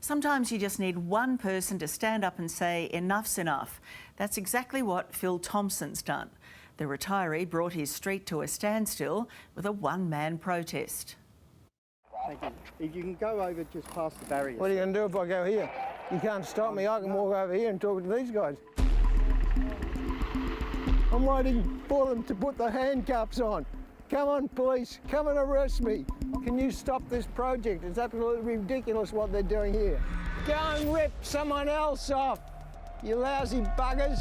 Sometimes you just need one person to stand up and say, enough's enough. That's exactly what Phil Thompson's done. The retiree brought his street to a standstill with a one-man protest. Thank you. If you can go over just past the barrier. What are you going to do if I go here? You can't stop me. I can walk over here and talk to these guys. I'm waiting for them to put the handcuffs on. Come on, police, come and arrest me. Can you stop this project? It's absolutely ridiculous what they're doing here. Go and rip someone else off, you lousy buggers.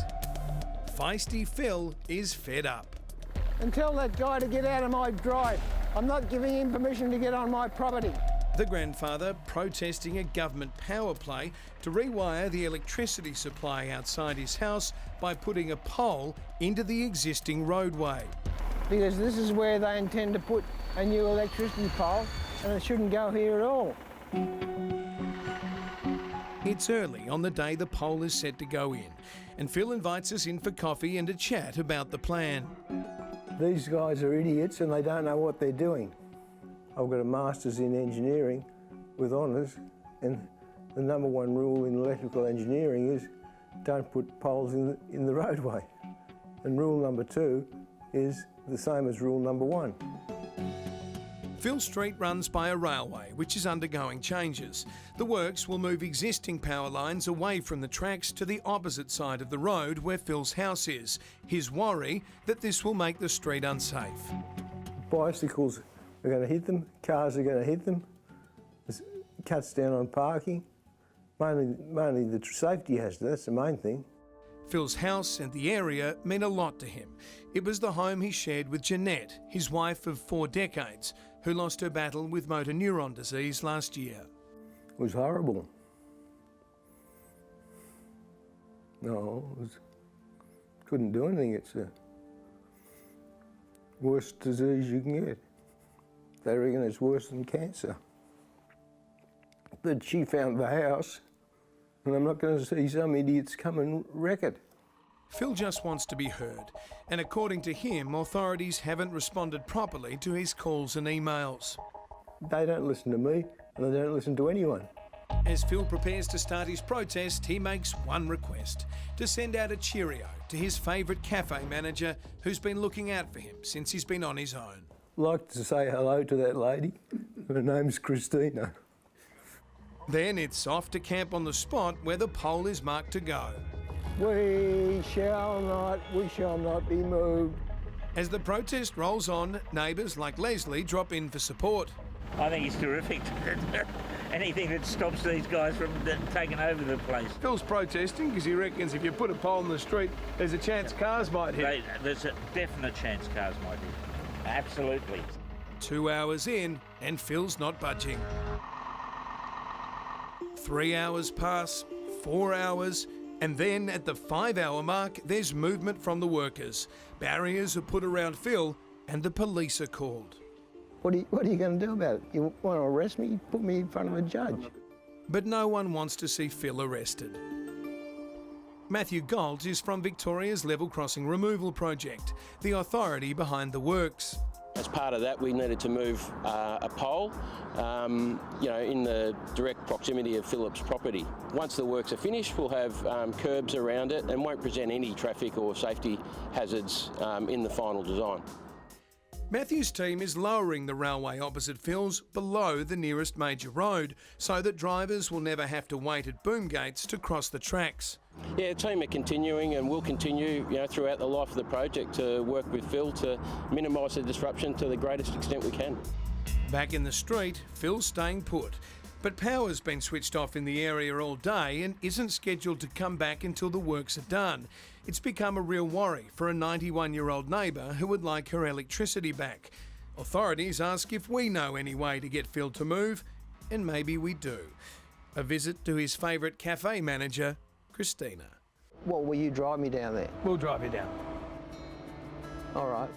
Feisty Phil is fed up. And tell that guy to get out of my drive. I'm not giving him permission to get on my property. The grandfather protesting a government power play to rewire the electricity supply outside his house by putting a pole into the existing roadway. Because this is where they intend to put a new electricity pole, and it shouldn't go here at all. It's early on the day the pole is set to go in, and Phil invites us in for coffee and a chat about the plan. These guys are idiots and they don't know what they're doing. I've got a master's in engineering with honours, and the number one rule in electrical engineering is don't put poles in the roadway. And rule number 2 is the same as rule number 1. Phil Street runs by a railway which is undergoing changes. The works will move existing power lines away from the tracks to the opposite side of the road where Phil's house is. His worry that this will make the street unsafe. Bicycles are going to hit them, cars are going to hit them. It cuts down on parking. Mainly the safety hazard, that's the main thing. Phil's house and the area meant a lot to him. It was the home he shared with Jeanette, his wife of 4 decades, who lost her battle with motor neuron disease last year. It was horrible. No, couldn't do anything. It's the worst disease you can get. They reckon it's worse than cancer. But she found the house, and I'm not going to see some idiots come and wreck it. Phil just wants to be heard, and according to him, authorities haven't responded properly to his calls and emails. They don't listen to me, and they don't listen to anyone. As Phil prepares to start his protest, he makes one request: to send out a cheerio to his favourite cafe manager who's been looking out for him since he's been on his own. I'd like to say hello to that lady. Her name's Christina. Then it's off to camp on the spot where the pole is marked to go. We shall not be moved. As the protest rolls on, neighbours like Leslie drop in for support. I think it's terrific. Anything that stops these guys from taking over the place. Phil's protesting because he reckons if you put a pole in the street, there's a chance cars might hit. There's a definite chance cars might hit. Absolutely. 2 hours in, and Phil's not budging. 3 hours pass, 4 hours, and then at the 5-hour mark, there's movement from the workers. Barriers are put around Phil, and the police are called. What are you going to do about it? You want to arrest me? Put me in front of a judge. But no one wants to see Phil arrested. Matthew Gold is from Victoria's Level Crossing Removal Project, the authority behind the works. As part of that, we needed to move a pole, in the direct proximity of Philip's property. Once the works are finished, we'll have curbs around it and won't present any traffic or safety hazards in the final design. Matthew's team is lowering the railway opposite Phil's below the nearest major road so that drivers will never have to wait at boom gates to cross the tracks. Yeah, the team are continuing and will continue throughout the life of the project to work with Phil to minimise the disruption to the greatest extent we can. Back in the street, Phil's staying put. But power's been switched off in the area all day and isn't scheduled to come back until the works are done. It's become a real worry for a 91-year-old neighbour who would like her electricity back. Authorities ask if we know any way to get Phil to move, and maybe we do. A visit to his favourite cafe manager, Christina. Well, will you drive me down there? We'll drive you down. All right.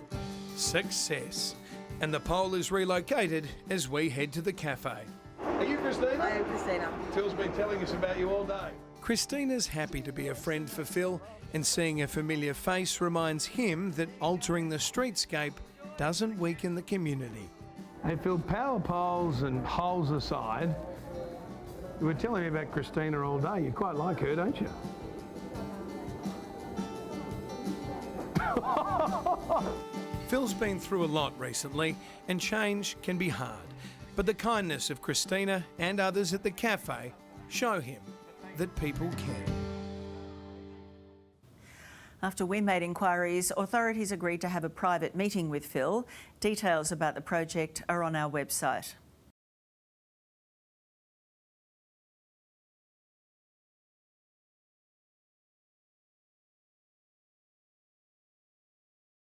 Success. And the pole is relocated as we head to the cafe. Are you Christina? I am Christina. Phil's been telling us about you all day. Christina's happy to be a friend for Phil, and seeing a familiar face reminds him that altering the streetscape doesn't weaken the community. Hey Phil, power poles and holes aside, You were telling me about Christina all day. You quite like her, don't you? Phil's been through a lot recently, and change can be hard. But the kindness of Christina and others at the cafe show him that people care. After we made inquiries, authorities agreed to have a private meeting with Phil. Details about the project are on our website.